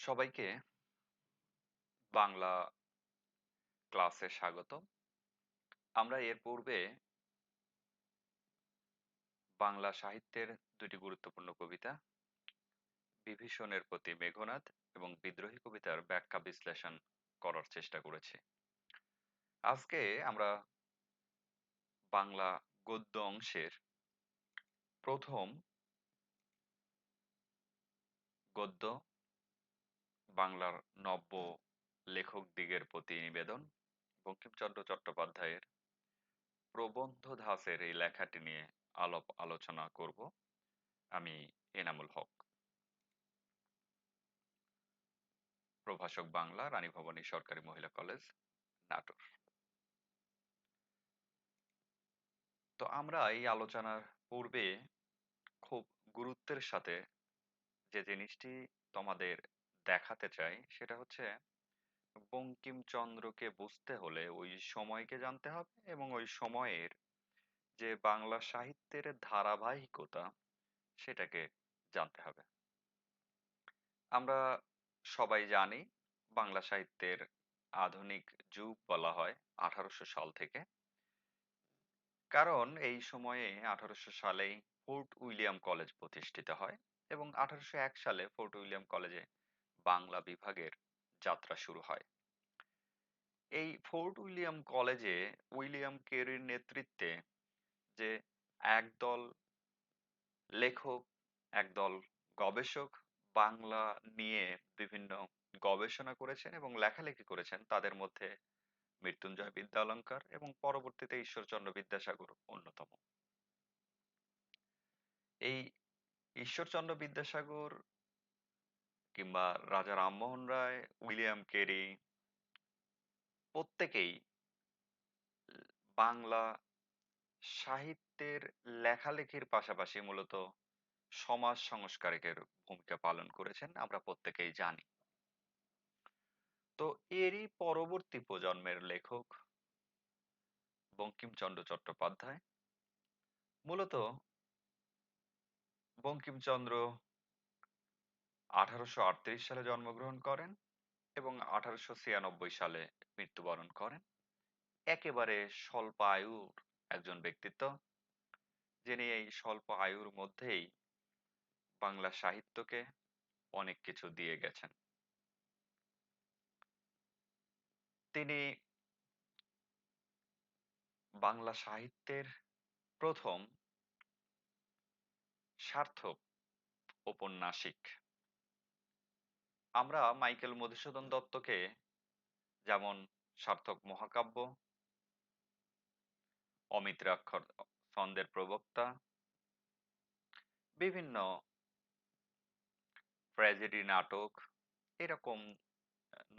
সবাইকে বাংলা ক্লাসে স্বাগতম। আমরা এর পূর্বে বাংলা সাহিত্যের ২ টি গুরুত্বপূর্ণ কবিতা 'বিভীষণের প্রতি মেঘনাদ' এবং 'বিদ্রোহী' কবিতার ব্যাখ্যা বিশ্লেষণ করার চেষ্টা করেছি। আজকে আমরা বাংলা গদ্য অংশের ১ম গদ্য, বাংলার নব্য লেখকদিগের প্রতি নিবেদন, বঙ্কিমচন্দ্র চট্টোপাধ্যায়ের 'প্রবন্ধ ধাঁচের' এই লেখাটি নিয়ে আলোচনা করব। আমি এনামুল হক, প্রভাষক বাংলা, রানী ভবানী সরকারি মহিলা কলেজ, নাটোর। তো আমরা এই আলোচনার পূর্বে খুব গুরুত্বের সাথে যে জিনিসটি তোমাদের দেখাতে চাই সেটা হচ্ছে বঙ্কিমচন্দ্রকে বুঝতে হলে ওই সময়কে জানতে হবে এবং ওই সময়ের যে বাংলা সাহিত্যের ধারাবাহিকতা সেটাকে জানতে হবে। আমরা সবাই জানি বাংলা সাহিত্যের আধুনিক যুগ বলা হয় ১৮০০ সাল থেকে। কারণ এই সময়ে ১৮০০ সালেই ফোর্ট উইলিয়াম কলেজ প্রতিষ্ঠিত হয় এবং ১৮০১ সালে ফোর্ট উইলিয়াম কলেজে বাংলা বিভাগের যাত্রা শুরু হয়। এই ফোর্ট উইলিয়াম কলেজে উইলিয়াম কেরির নেতৃত্বে যে একদল লেখক, একদল গবেষক বাংলা নিয়ে বিভিন্ন গবেষণা করেছেন এবং লেখালেখি করেছেন, তাদের মধ্যে মৃত্যুঞ্জয় বিদ্যালঙ্কার এবং পরবর্তীতে ঈশ্বরচন্দ্র বিদ্যাসাগর অন্যতম। এই ঈশ্বরচন্দ্র বিদ্যাসাগর কিংবা রাজা রামমোহন রায়, উইলিয়াম কেরি প্রত্যেকেই বাংলা সাহিত্যের লেখালেখির পাশাপাশি মূলত সমাজ সংস্কারকের ভূমিকা পালন করেছেন, আমরা প্রত্যেকেই জানি। তো এরই পরবর্তী প্রজন্মের লেখক বঙ্কিমচন্দ্র চট্টোপাধ্যায়। মূলত বঙ্কিমচন্দ্র ১৮৩৮ সালে জন্মগ্রহণ করেন এবং ১৮৯৬ সালে মৃত্যুবরণ করেন। একেবারে স্বল্প আয়ুর একজন ব্যক্তিত্ব, যিনি এই স্বল্প আয়ুর মধ্যেই বাংলা সাহিত্যকে অনেক কিছু দিয়ে গেছেন। তিনি বাংলা সাহিত্যের প্রথম সার্থক ঔপন্যাসিক। আমরা মাইকেল মধুসূদন দত্তকে যেমন সার্থক মহাকাব্য, অমিত্রাক্ষর ছন্দের প্রবক্তা, বিভিন্ন ট্র্যাজেডি নাটক, এরকম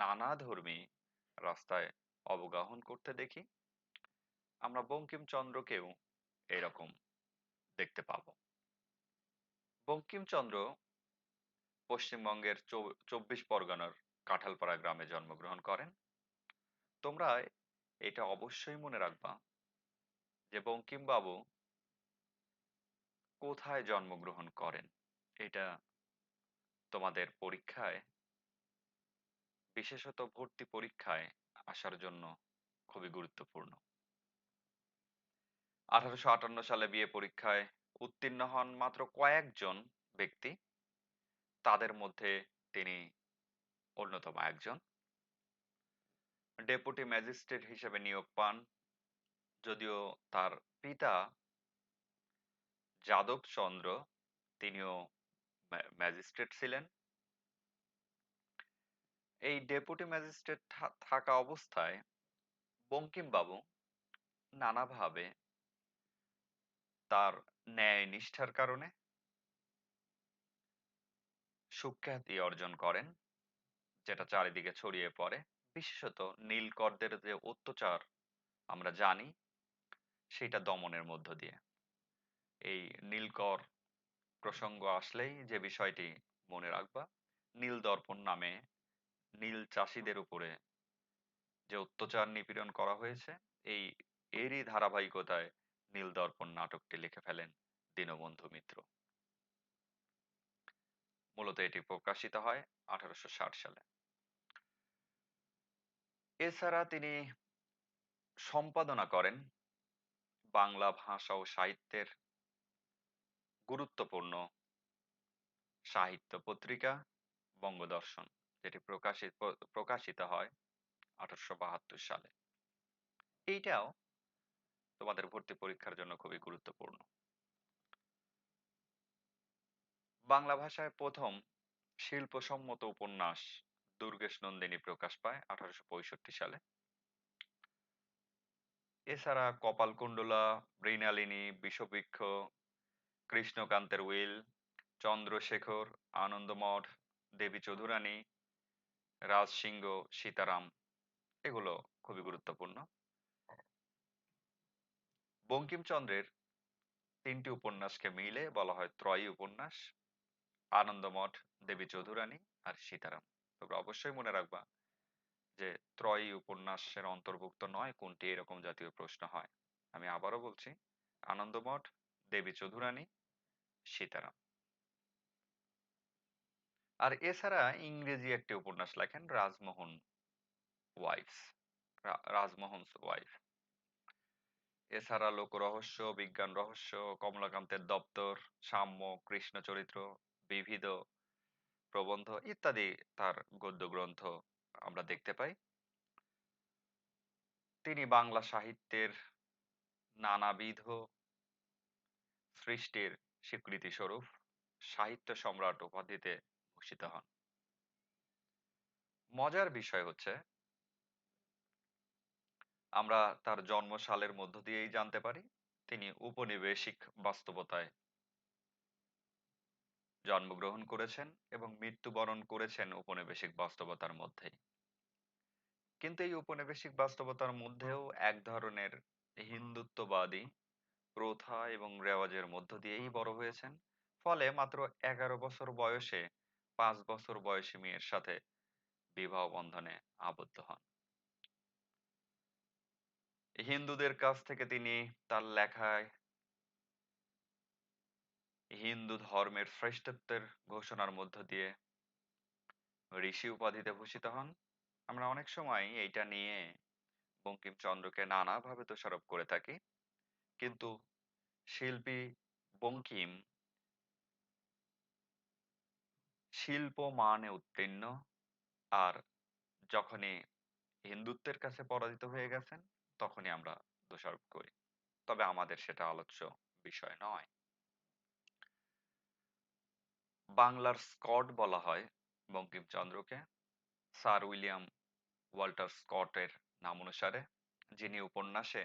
নানাধর্মী রাস্তায় অবগাহন করতে দেখি। আমরা বঙ্কিমচন্দ্রকেও এরকম দেখতে পাবো। বঙ্কিমচন্দ্র পশ্চিমবঙ্গের ২৪ পরগনার কাঁঠালপাড়া গ্রামে জন্মগ্রহণ করেন। তোমরা এটা অবশ্যই মনে রাখবা যে বঙ্কিমবাবু কোথায় জন্মগ্রহণ করেন। এটা তোমাদের পরীক্ষায়, বিশেষত ভর্তি পরীক্ষায় আসার জন্য খুবই গুরুত্বপূর্ণ। ১৮৫৮ সালে বিএ পরীক্ষায় উত্তীর্ণ হন মাত্র কয়েকজন ব্যক্তি। তাদের মধ্যে তিনি অন্যতম একজন। ডেপুটি ম্যাজিস্ট্রেট হিসেবে নিয়োগ পান। যদিও তার পিতা যাদবচন্দ্র তিনিও ম্যাজিস্ট্রেট ছিলেন। এই ডেপুটি ম্যাজিস্ট্রেট থাকা অবস্থায় বঙ্কিমবাবু নানাভাবে তার ন্যায় নিষ্ঠার কারণে সুখ্যাতি অর্জন করেন, যেটা চারিদিকে ছড়িয়ে পড়ে। বিশেষত নীলকরদের যে অত্যাচার আমরা জানি, সেটা দমনের মধ্য দিয়ে। এই নীলকর প্রসঙ্গ আসলেই যে বিষয়টি মনে রাখবা, নীল দর্পণ নামে নীল চাষীদের উপরে যে অত্যাচার নিপীড়ন করা হয়েছে, এই এরই ধারাবাহিকতায় নীল দর্পণ নাটকটি লিখে ফেলেন দীনবন্ধু মিত্র। মূলত এটি প্রকাশিত হয় 1860 সালে। এছাড়া তিনি সম্পাদনা করেন বাংলা ভাষা ও সাহিত্যের গুরুত্বপূর্ণ সাহিত্য পত্রিকা বঙ্গদর্শন, যেটি প্রকাশিত হয় 1872 সালে। এইটাও তোমাদের ভর্তি পরীক্ষার জন্য খুবই গুরুত্বপূর্ণ। বাংলা ভাষায় প্রথম শিল্পসম্মত উপন্যাস দুর্গেশ নন্দিনী প্রকাশ পায় 1865 সালে। এছাড়া কপালকুণ্ডলা, মৃণালিনী, বিষবৃক্ষ, কৃষ্ণকান্তের উইল, চন্দ্রশেখর, আনন্দমঠ, দেবী চৌধুরানী, রাজসিংহ, সীতারাম, এগুলো খুবই গুরুত্বপূর্ণ। বঙ্কিমচন্দ্রের ৩টি উপন্যাসকে মিলে বলা হয় ত্রয়ী উপন্যাস: আনন্দমঠ, দেবী চৌধুরানী আর সীতারাম। তোমরা অবশ্যই মনে রাখবা যে ত্রয়ী উপন্যাসের অন্তর্ভুক্ত নয় কোনটি, এরকম জাতীয় প্রশ্ন হয়। আমি আবারও বলছি, আনন্দমঠ, দেবী চৌধুরানী, সীতারাম। আর এছাড়া ইংরেজি একটি উপন্যাস লেখেন রাজমোহন ওয়াইফস, রাজমোহনস ওয়াইফ। এছাড়া লোকরহস্য, বিজ্ঞান রহস্য, কমলাকান্তের দপ্তর, সাম্য, কৃষ্ণ চরিত্র, বিবিধ প্রবন্ধ ইত্যাদি তার গদ্য গ্রন্থ আমরা দেখতে পাই। তিনি বাংলা সাহিত্যের নানাবিধ সৃষ্টির স্বীকৃতিস্বরূপ সাহিত্য সম্রাট উপাধিতে ভূষিত হন। মজার বিষয় হচ্ছে, আমরা তার জন্মসালের মধ্য দিয়েই জানতে পারি তিনি উপনিবেশিক বাস্তবতায় জন্মগ্রহণ করেছেন এবং মৃত্যুবরণ করেছেন উপনিবেশিক বাস্তবতার মধ্যেই। কিন্তু এই উপনিবেশিক বাস্তবতার মধ্যেও এক ধরনের হিন্দুত্ববাদী প্রথা এবং রেওয়াজের মধ্য দিয়েই বড় হয়েছেন। ফলে মাত্র 11 বছর বয়সে 5 বছর বয়সী মেয়ের সাথে বিবাহ বন্ধনে আবদ্ধ হন। হিন্দুদের কাছ থেকে তিনি তার লেখায় হিন্দু ধর্মের শ্রেষ্ঠত্বের ঘোষণার মধ্য দিয়ে ঋষি উপাধিতে ভূষিত হন। আমরা অনেক সময় এইটা নিয়ে বঙ্কিমচন্দ্রকে নানাভাবে দোষারোপ করে থাকি, কিন্তু শিল্পী বঙ্কিম শিল্প মানে উত্তীর্ণ, আর যখনই হিন্দুত্বের কাছে পরাজিত হয়ে গেছেন তখনই আমরা দোষারোপ করি। তবে আমাদের সেটা আলোচ্য বিষয় নয়। বাংলার স্কট বলা হয় বঙ্কিমচন্দ্রকে, স্যার উইলিয়াম ওয়াল্টার স্কটের নাম অনুসারে, যিনি উপন্যাসে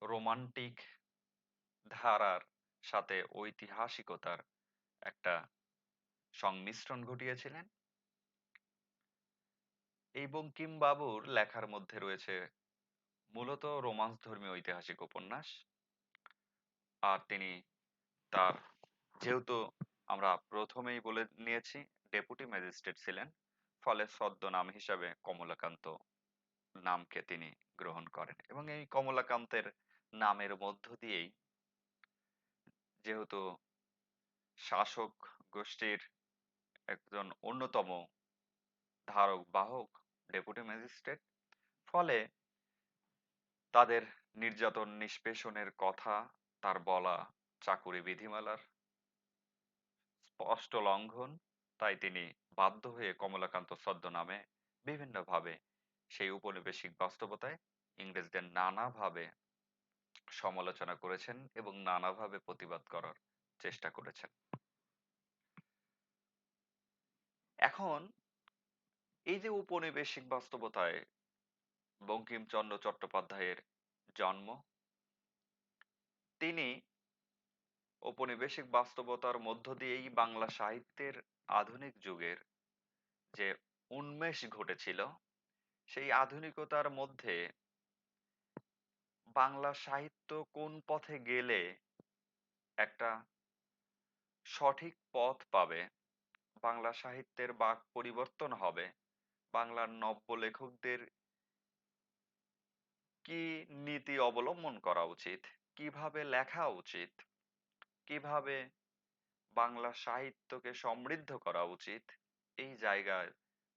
রোমান্টিক ধারার সাথে ঐতিহাসিকতার একটা সংমিশ্রণ ঘটিয়েছিলেন। এই বঙ্কিম বাবুর লেখার মধ্যে রয়েছে মূলত রোমান্স ধর্মী ঐতিহাসিক উপন্যাস। আর তিনি তার, যেহেতু আমরা প্রথমেই বলে নিয়েছি, ডেপুটি ম্যাজিস্ট্রেট ছিলেন, ফলে ছদ্মনাম হিসাবে কমলাকান্ত নামকে তিনি গ্রহণ করেন এবং এই কমলাকান্তের নামের মধ্য দিয়েই, যেহেতু শাসক গোষ্ঠীর একজন অন্যতম ধারক বাহক ডেপুটি ম্যাজিস্ট্রেট, ফলে তাদের নির্যাতন নিষ্পেষণের কথা তার বলা চাকুরি বিধিমালার স্পষ্ট লঙ্ঘন, তাই তিনি বাধ্য হয়ে কমলাকান্ত ছদ্মনামে বিভিন্নভাবে সেই উপনিবেশিক বাস্তবতায় ইংরেজদের নানাভাবে সমালোচনা করেছেন এবং নানাভাবে প্রতিবাদ করার চেষ্টা করেছেন। এখন এই যে উপনিবেশিক বাস্তবতায় বঙ্কিমচন্দ্র চট্টোপাধ্যায়ের জন্ম, তিনি ঔপনিবেশিক বাস্তবতার মধ্য দিয়েই বাংলা সাহিত্যের আধুনিক যুগের যে উন্মেষ ঘটেছিল, সেই আধুনিকতার মধ্যে বাংলা সাহিত্য কোন পথে গেলে একটা সঠিক পথ পাবে, বাংলা সাহিত্যের বাক পরিবর্তন হবে, বাংলার নব্য লেখকদের কি নীতি অবলম্বন করা উচিত, কিভাবে লেখা উচিত, কিভাবে বাংলা সাহিত্যকে সমৃদ্ধ করা উচিত, এই জায়গায়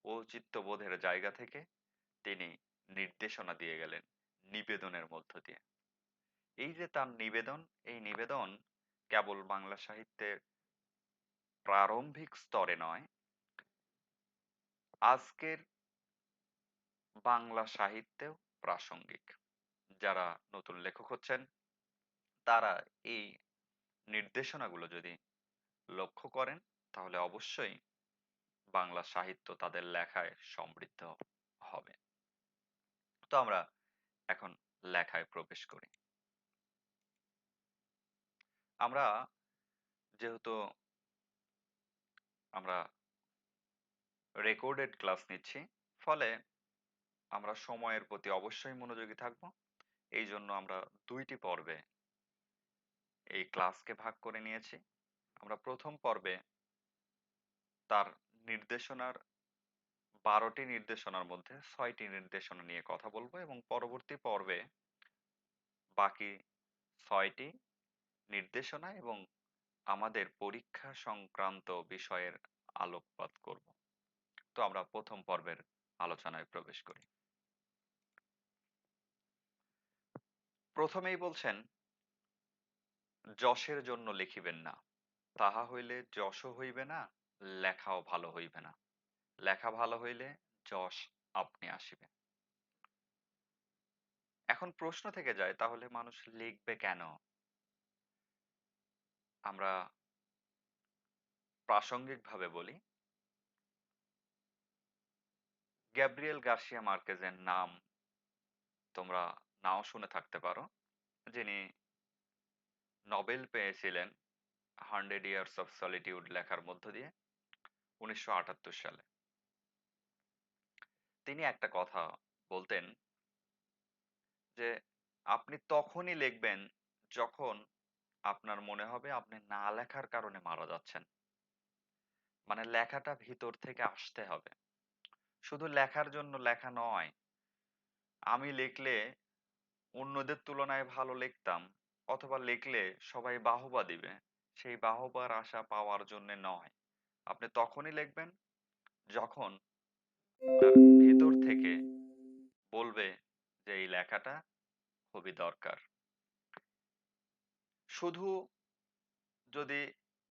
ঔচিত্যবোধের জায়গা থেকে তিনি নির্দেশনা দিয়ে গেলেন নিবেদনের মধ্য দিয়ে। এই যে তার নিবেদন, এই নিবেদন কেবল বাংলা সাহিত্যের প্রারম্ভিক স্তরে নয়, আজকের বাংলা সাহিত্যেও প্রাসঙ্গিক। যারা নতুন লেখক হচ্ছেন, তারা এই নির্দেশনাগুলো যদি লক্ষ্য করেন, তাহলে অবশ্যই বাংলা সাহিত্য তাদের লেখায় সমৃদ্ধ হবে। তো আমরা এখন লেখায় প্রবেশ করি। আমরা যেহেতু আমরা রেকর্ডেড ক্লাস নিচ্ছি, ফলে আমরা সময়ের প্রতি অবশ্যই মনোযোগী থাকব। এই জন্য আমরা ২ টি পর্বে এই ক্লাসকে ভাগ করে নিয়েছি। আমরা ১ম পর্বে তার নির্দেশনার ১২ টি নির্দেশনার মধ্যে ৬ টি নির্দেশনা নিয়ে কথা বলব এবং পরবর্তী পর্বে বাকি ৬ টি নির্দেশনা এবং আমাদের পরীক্ষা সংক্রান্ত বিষয়ের আলোকপাত করব। তো আমরা ১ম পর্বের আলোচনায় প্রবেশ করি। ১ম এই বলছেন, "যশের জন্য লিখিবেন না, তাহা হইলে যশও হইবে না, লেখাও ভালো হইবে না। লেখা ভালো হইলে যশ আপনি আসিবে।" এখন প্রশ্ন থেকে যায়, তাহলে মানুষ লিখবে কেন? আমরা প্রাসঙ্গিকভাবে বলি, গ্যাব্রিয়েল গার্সিয়া মার্কেজের নাম তোমরা নাও শুনে থাকতে পারো, যিনি নোবেল পেয়েছিলেন 100 ইয়ার্স অফ সলিটিউড লেখার মধ্য দিয়ে ১৯৭৮ সালে। তিনি একটা কথা বলতেন যে, আপনি তখনই লিখবেন যখন আপনার মনে হবে আপনি না লেখার কারণে মারা যাচ্ছেন। মানে লেখাটা ভিতর থেকে আসতে হবে। শুধু লেখার জন্য লেখা নয়। আমি লিখলে অন্যদের তুলনায় ভালো লিখতাম, অথবা লিখলে সবাই বাহবা দিবে, সেই বাহবার আশা পাওয়ার জন্যে নয়। আপনি তখনই লিখবেন যখন আপনার ভেতর থেকে বলবে যে এই লেখাটা খুবই দরকার। শুধু যদি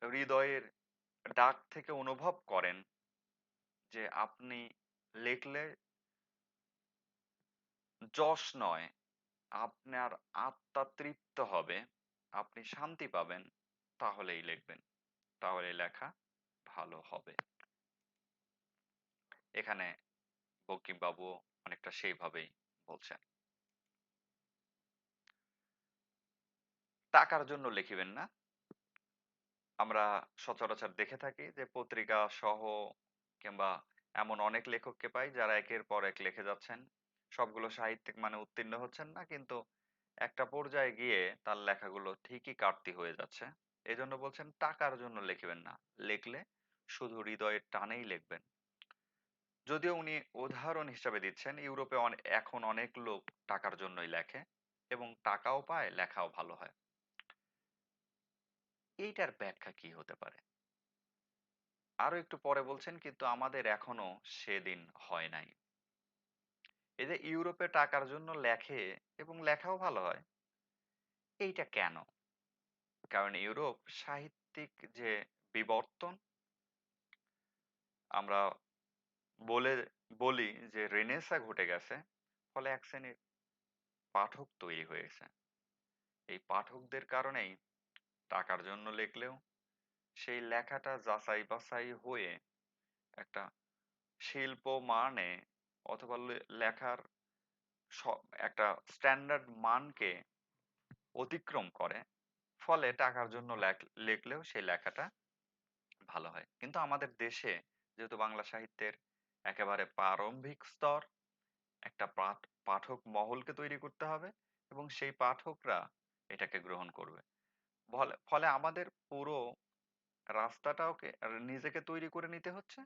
হৃদয়ের ডাক থেকে অনুভব করেন যে আপনি লিখলে যশ নয়, আপনার আত্মা তৃপ্ত হবে, আপনি শান্তি পাবেন, তাহলেই লিখবেন। তাহলে লেখা ভালো হবে। এখানে বঙ্কিমবাবু অনেকটা সেইভাবেই বলছেন। টাকার জন্য লিখিবেন না। আমরা সচরাচর দেখে থাকি যে পত্রিকা সহ কিংবা এমন অনেক লেখককে পাই যারা একের পর এক লিখে যাচ্ছেন। সবগুলো সাহিত্যিক মানে উত্তীর্ণ হচ্ছেন না, কিন্তু একটা পর্যায়ে গিয়ে তার লেখাগুলো ঠিকই কাটতি হয়ে যাচ্ছে। এজন্য বলছেন টাকার জন্য লিখিবেন না। লিখলে শুধু হৃদয়ের টানেই লিখবেন। যদিও উনি উদাহরণ হিসাবে দিচ্ছেন, ইউরোপে এখন অনেক লোক টাকার জন্যই লেখে এবং টাকাও পায়, লেখাও ভালো হয়। এইটার ব্যাখ্যা কি হতে পারে? আরো একটু পরে বলছেন, কিন্তু আমাদের এখনো সেদিন হয় নাই। এই যে ইউরোপে টাকার জন্য লেখে এবং লেখাও ভালো হয়, এইটা কেন? কারণ ইউরোপ সাহিত্যিক যে বিবর্তন, আমরা বলে বলি যে রেনেসাঁ ঘটে গেছে, ফলে এক শ্রেণীর পাঠক তৈরি হয়েছে। এই পাঠকদের কারণেই টাকার জন্য লিখলেও সেই লেখাটা যাচাই বাছাই হয়ে একটা শিল্প মানে, অথবা লেখার একটা স্ট্যান্ডার্ড মানকে অতিক্রম করে, ফলে টাকার জন্য লিখলেও সেই লেখাটা ভালো হয়। কিন্তু আমাদের দেশে যেহেতু বাংলা সাহিত্যের একেবারে প্রারম্ভিক স্তর, একটা পাঠক মহলকে তৈরি করতে হবে এবং সেই পাঠকরা এটাকে গ্রহণ করবে। ফলে আমাদের পুরো রাস্তাটাকে নিজেকে তৈরি করে নিতে হচ্ছে।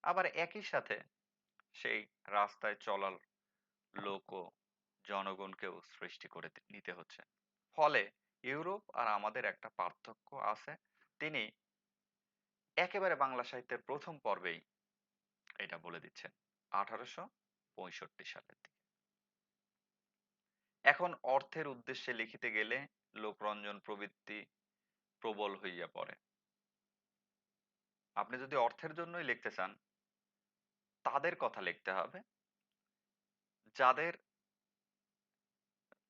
আবার একই সাথে সেই রাস্তায় চলার লোক ও জনগণকেও সৃষ্টি করে নিতে হচ্ছে। ফলে ইউরোপ আর আমাদের একটা পার্থক্য আছে। তিনি একেবারে বাংলা সাহিত্যের ১ম পর্বেই এটা বলে দিচ্ছেন ১৮৬৫ সালের দিকে। এখন অর্থের উদ্দেশ্যে লিখিতে গেলে লোকরঞ্জন প্রবৃত্তি প্রবল হইয়া পড়ে। আপনি যদি অর্থের জন্যই লিখতে চান, তাদের কথা লিখতে হবে যাদের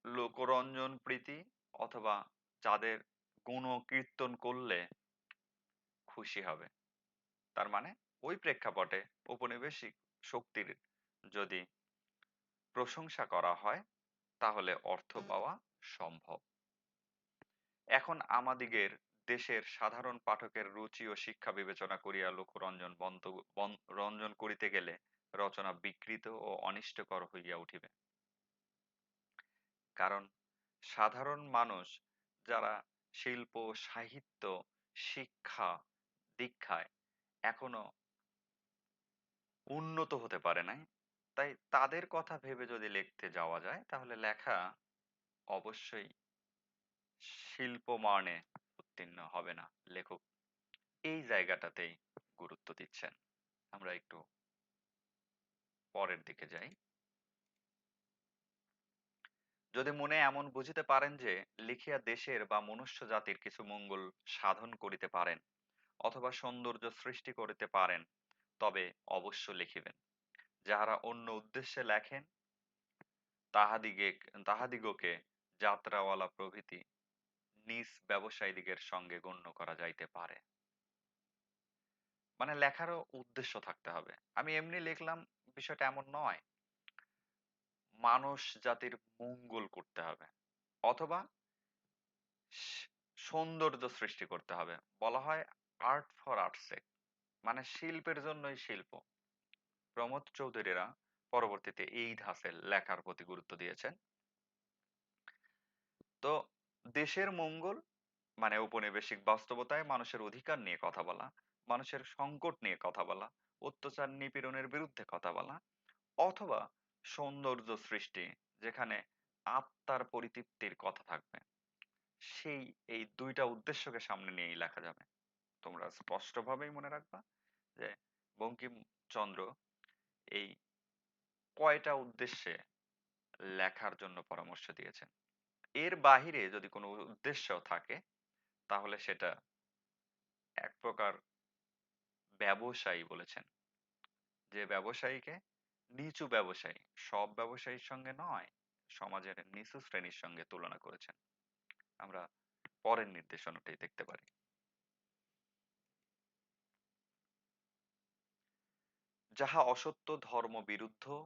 লোকরঞ্জন প্রীতি অথবা যাদের গুণকীর্তন করলে খুশি হবে। তার মানে ওই প্রেক্ষাপটে ঔপনিবেশিক শক্তির যদি প্রশংসা করা হয় তাহলে অর্থ পাওয়া সম্ভব। এখন আমাদিগের দেশের সাধারণ পাঠকের রুচি ও শিক্ষা বিবেচনা করিয়া লোকরঞ্জন রঞ্জন করিতে গেলে রচনা বিকৃত ও অনিষ্টকর হইয়া উঠিবে। কারণ সাধারণ মানুষ যারা শিল্প, সাহিত্য, শিক্ষা, দীক্ষায় এখনো উন্নত হতে পারে নাই, তাই তাদের কথা ভেবে যদি লিখতে যাওয়া যায় তাহলে লেখা অবশ্যই শিল্প মানে উত্তীর্ণ হবে না। লেখক এই জায়গাটাতেই গুরুত্ব দিচ্ছেন। আমরা একটু পরের দিকে যাই। যদি মনে এমন বুঝিতে পারেন যে লিখিয়া দেশের বা মনুষ্য জাতির কিছু মঙ্গল সাধন করিতে পারেন অথবা সৌন্দর্য সৃষ্টি করিতে পারেন, তবে অবশ্য লিখিবেন। যাহারা অন্য উদ্দেশ্যে লেখেন তাহাদিগে তাহাদিগকে যাত্রাওয়ালা প্রভৃতি নিজ ব্যবসায়ীদিগের সঙ্গে গণ্য করা যাইতে পারে। মানে লেখারও উদ্দেশ্য থাকতে হবে। আমি এমনি লিখলাম, বিষয়টা এমন নয়। মানুষ জাতির মঙ্গল করতে হবে অথবা স- সৌন্দর্য সৃষ্টি করতে হবে। বলা হয় আর্ট ফর আর্টস সেক, মানে শিল্পের জন্যই শিল্প। প্রমোদ চৌধুরীরা পরবর্তীতে এই ধাঁচে লেখার প্রতি গুরুত্ব দিয়েছেন। তো দেশের মঙ্গল মানে ঔপনিবেশিক বাস্তবতায় মানুষের অধিকার নিয়ে কথা বলা, মানুষের সংকট নিয়ে কথা বলা, অত্যাচার নিপীড়নের বিরুদ্ধে কথা বলা, অথবা সৌন্দর্য সৃষ্টি যেখানে আত্মার পরিতৃপ্তির কথা থাকবে, সেই এই দুইটা উদ্দেশ্যকে সামনে নিয়েই লেখা যাবে। তোমরা স্পষ্টভাবেই মনে রাখবা যে বঙ্কিমচন্দ্র এই কয়টা উদ্দেশ্যে লেখার জন্য পরামর্শ দিয়েছেন। এর বাহিরে যদি কোনো উদ্দেশ্য থাকে তাহলে সেটা এক প্রকার ব্যবসায়ী বলেছেন। যে ব্যবসায়ীকে নিচু ব্যবসায়ী, সব ব্যবসায়ীর সঙ্গে নয়, সমাজের নিচু শ্রেণীর সঙ্গে তুলনা করেছেন। আমরা পরের নির্দেশনাটাই দেখতে পারি। যাহা অসত্য ধর্ম বিরুদ্ধ,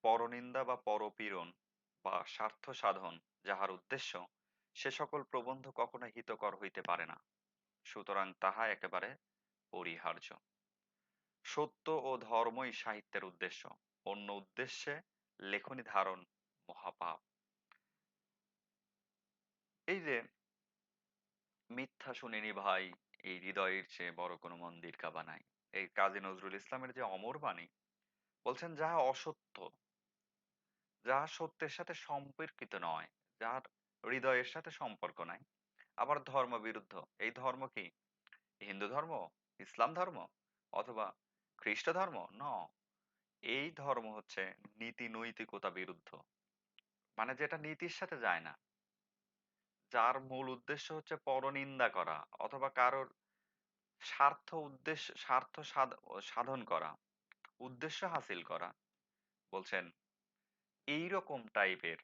পরনিন্দা বা পরপীড়ন বা স্বার্থ সাধন যাহার উদ্দেশ্য, সে সকল প্রবন্ধ কখনো হিতকর হইতে পারে না। সুতরাং তাহা একেবারে পরিহার্য। সত্য ও ধর্মই সাহিত্যের উদ্দেশ্য, অন্য উদ্দেশ্যে লেখনী ধারণ মহাপাপ। এই যে মিথ্যা শুনিনি ভাই, এই হৃদয়ের চেয়ে বড় কোনো মন্দির কাবা নাই, এই কাজী নজরুল ইসলামের যে অমর বাণী, বলছেন যাহা অসত্য, যাহা সত্যের সাথে সম্পর্কিত নয়, যাহার হৃদয়ের সাথে সম্পর্ক নাই, আবার ধর্ম বিরুদ্ধ। এই ধর্ম কি? হিন্দু ধর্ম, ইসলাম ধর্ম অথবা খ্রিস্ট ধর্ম? ন, এই ধর্ম হচ্ছে নীতি নৈতিকতা বিরুদ্ধ, মানে যেটা নীতির সাথে যায় না, যার মূল উদ্দেশ্য হচ্ছে পরনিন্দা করা অথবা কারোর স্বার্থ সাধন করা, উদ্দেশ্য হাসিল করা। বলছেন এইরকম টাইপের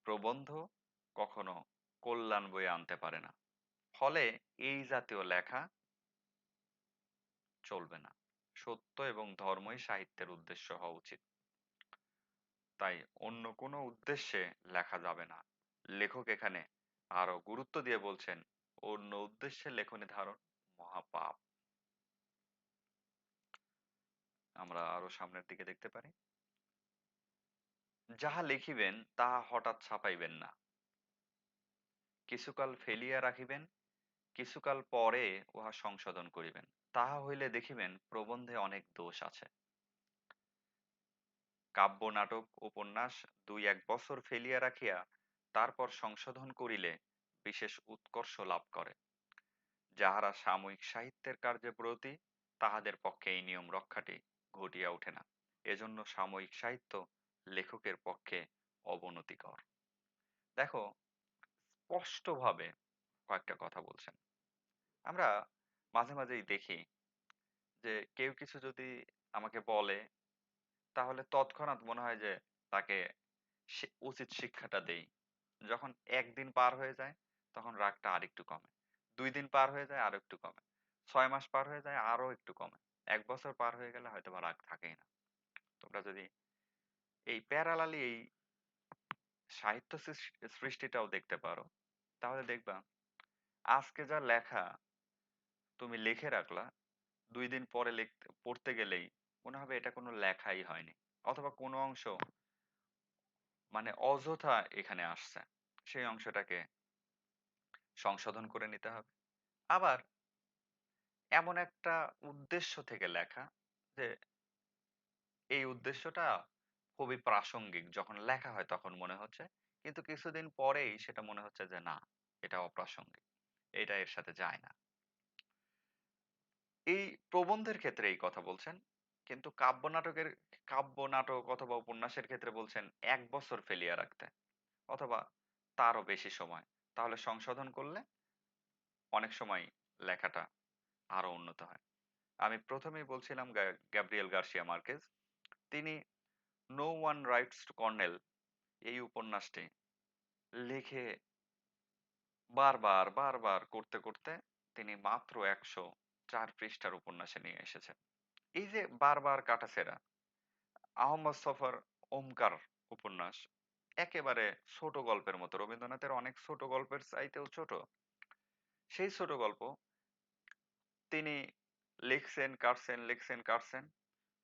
প্রবন্ধ কখনো কল্যাণ বয়ে আনতে পারে না। ফলে এই জাতীয় লেখা চলবে না। সত্য এবং ধর্মই সাহিত্যের উদ্দেশ্য হওয়া উচিত। তাই অন্য কোনো উদ্দেশ্যে লেখা যাবে না। লেখক এখানে আরো গুরুত্ব দিয়ে বলছেন অন্য উদ্দেশ্যে লেখনী ধারণ মহাপাপ। আমরা আরো সামনের দিকে দেখতে পারি। যাহা লিখিবেন তাহা হঠাৎ ছাপাইবেন না, কিছুকাল ফেলিয়া রাখিবেন, কিছুকাল পরে উহা সংশোধন করিবেন। তাহা হইলে দেখিবেন প্রবন্ধে অনেক দোষ আছে। কাব্য, নাটক, উপন্যাস ২-১ বছর ফেলিয়া রাখিয়া তারপর সংশোধন করিলে বিশেষ উৎকর্ষ লাভ করে। যাহারা সাময়িক সাহিত্যের কার্যে ব্রতী তাহাদের পক্ষে এই নিয়ম রক্ষাটি ঘটিয়া ওঠে না। এজন্য সাময়িক সাহিত্য লেখকের পক্ষে অবনতিকর। দেখো, স্পষ্টভাবে কয়েকটা কথা বলছেন। আমরা মাঝে মাঝেই দেখি যে কেউ কিছু যদি আমাকে বলে, তাহলে তৎক্ষণাৎ মনে হয় যে তাকে উচিত শিক্ষাটা দেই। যখন ১ দিন পার হয়ে যায়, তখন রাগটা আরেকটু কমে। ২ দিন পার হয়ে যায়, আরো একটু কমে। ৬ মাস পার হয়ে যায়, আরো একটু কমে। ১ বছর পার হয়ে গেলে হয়তোবা রাগ থাকেই না। তোমরা যদি এই প্যারালালি এই সাহিত্য সৃষ্টিটাও দেখতে পারো, তাহলে দেখবা আজকে যা লেখা তুমি লিখে রাখলা, ২ দিন পরে পড়তে গেলেই মনে হবে এটা কোনো লেখাই হয়নি। অথবা কোনো অংশ মানে অযথা এখানে আসছে। সেই অংশটাকে সংশোধন করে নিতে হবে। আবার এমন একটা উদ্দেশ্য থেকে লেখা যে এই উদ্দেশ্যটা খুবই প্রাসঙ্গিক। যখন লেখা হয় তখন মনে হচ্ছে। কিন্তু কিছুদিন পরেই সেটা মনে হচ্ছে যে না, এটা অপ্রাসঙ্গিক। এটা এর সাথে যায় না। এই প্রবন্ধের ক্ষেত্রে এই কথা বলছেন। কিন্তু কাব্য নাটক অথবা উপন্যাসের ক্ষেত্রে বলছেন ১ বছর ফেলিয়ে রাখতে অথবা তারও বেশি সময়। তাহলে সংশোধন করলে অনেক সময় লেখাটা আরো উন্নত হয়। আমি ১ম এই বলছিলাম গ্যাব্রিয়েল গার্সিয়া মার্কেজ। তিনি 'no one writes to colonel' এই উপন্যাসটি লিখে বারবার করতে তিনি মাত্র ১০৪ পৃষ্ঠার উপন্যাসে নিয়ে এসেছেন। এই যে বারবার কাটাছেঁড়া, আহমদ ছফার 'ওমকার' উপন্যাস একেবারে ছোট গল্পের মতো। রবীন্দ্রনাথের অনেক ছোট গল্পের চাইতেও ছোট। সেই ছোট গল্প তিনি লিখছেন, কাটছেন।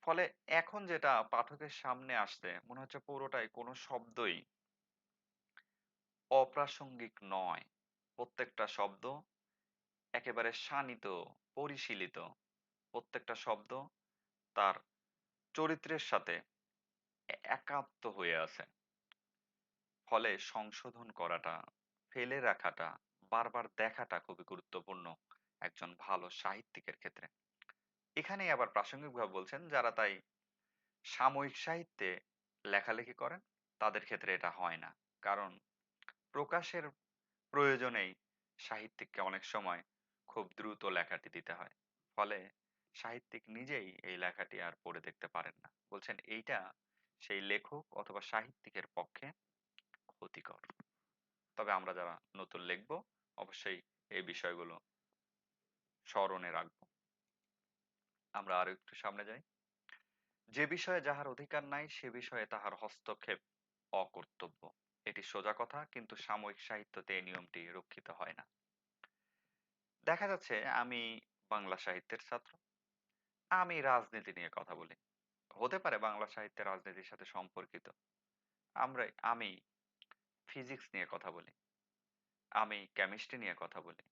ফলে এখন যেটা পাঠকের সামনে আসছে মনে হচ্ছে পুরোটাই কোনো শব্দই অপ্রাসঙ্গিক নয়। প্রত্যেকটা শব্দ একেবারে শানিত, পরিশীলিত। প্রত্যেকটা শব্দ তার চরিত্রের সাথে একাত্ম হয়ে আছে। ফলে সংশোধন করাটা, ফেলে রাখাটা, বারবার দেখাটা খুবই গুরুত্বপূর্ণ একজন ভালো সাহিত্যিকের ক্ষেত্রে। এখানেই আবার প্রাসঙ্গিকভাবে বলছেন যারা তাই সাময়িক সাহিত্যে লেখালেখি করেন, তাদের ক্ষেত্রে এটা হয় না। কারণ প্রকাশের প্রয়োজনেই সাহিত্যিককে অনেক সময় খুব দ্রুত লেখাটি দিতে হয়। ফলে সাহিত্যিক নিজেই এই লেখাটি আর পড়ে দেখতে পারেন না। বলছেন এইটা সেই লেখক অথবা সাহিত্যিকের পক্ষে ক্ষতিকর। তবে আমরা যারা নতুন লিখব অবশ্যই এই বিষয়গুলো স্মরণে রাখবো। আমরা আরো একটু সামনে যাই। যে বিষয়ে যাহার অধিকার নাই সে বিষয়ে তাহার হস্তক্ষেপ অকর্তব্য। এটি সোজা কথা, কিন্তু সাময়িক সাহিত্যতে এই নিয়মটি রক্ষিত হয় না। দেখা যাচ্ছে আমি বাংলা সাহিত্যের ছাত্র। আমি রাজনীতি নিয়ে কথা বলি। হতে পারে বাংলা সাহিত্য রাজনীতির সাথে সম্পর্কিত। আমি ফিজিক্স নিয়ে কথা বলি। আমি কেমিস্ট্রি নিয়ে কথা বলি।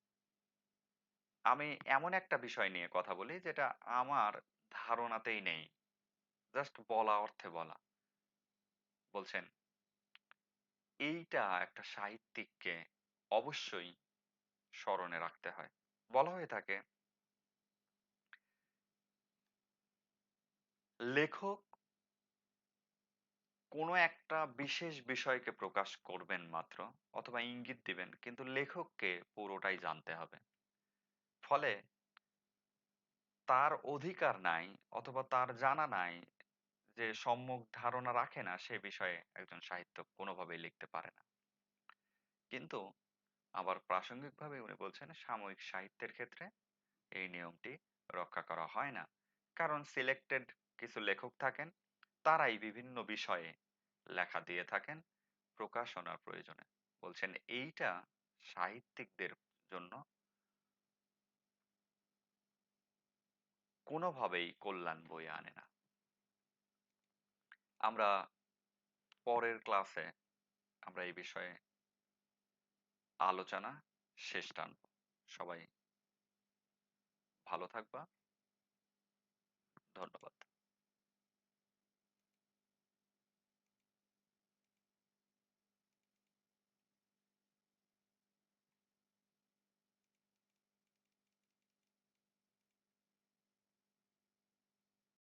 আমি এমন একটা বিষয় নিয়ে কথা বলি যেটা আমার ধারণাতেই নেই। জাস্ট বলা অর্থে বলা। বলছেন এইটা একটা সাহিত্যিককে অবশ্যই স্মরণে রাখতে হয়। বলা হয়ে থাকে লেখক কোনো একটা বিশেষ বিষয়কে প্রকাশ করবেন মাত্র অথবা ইঙ্গিত দিবেন, কিন্তু লেখককে পুরোটাই জানতে হবে। ফলে তার অধিকার নাই অথবা তার জানা নাই যে সম্যক ধারণা রাখে না সে বিষয়ে একজন সাহিত্যিক কোনোভাবেই লিখতে পারে না। কিন্তু আবার প্রাসঙ্গিকভাবে উনি বলছেন সাময়িক সাহিত্যের ক্ষেত্রে এই নিয়মটি রক্ষা করা হয় না। কারণ সিলেক্টেড কিছু লেখক থাকেন, তারাই বিভিন্ন বিষয়ে লেখা দিয়ে থাকেন প্রকাশনার প্রয়োজনে। বলছেন এইটা সাহিত্যিকদের জন্য কোনোভাবেই কল্যাণ বয়ে আনে না। আমরা পরের ক্লাসে আমরা এই বিষয়ে আলোচনা শেষ টানব। সবাই ভালো থাকবা। ধন্যবাদ।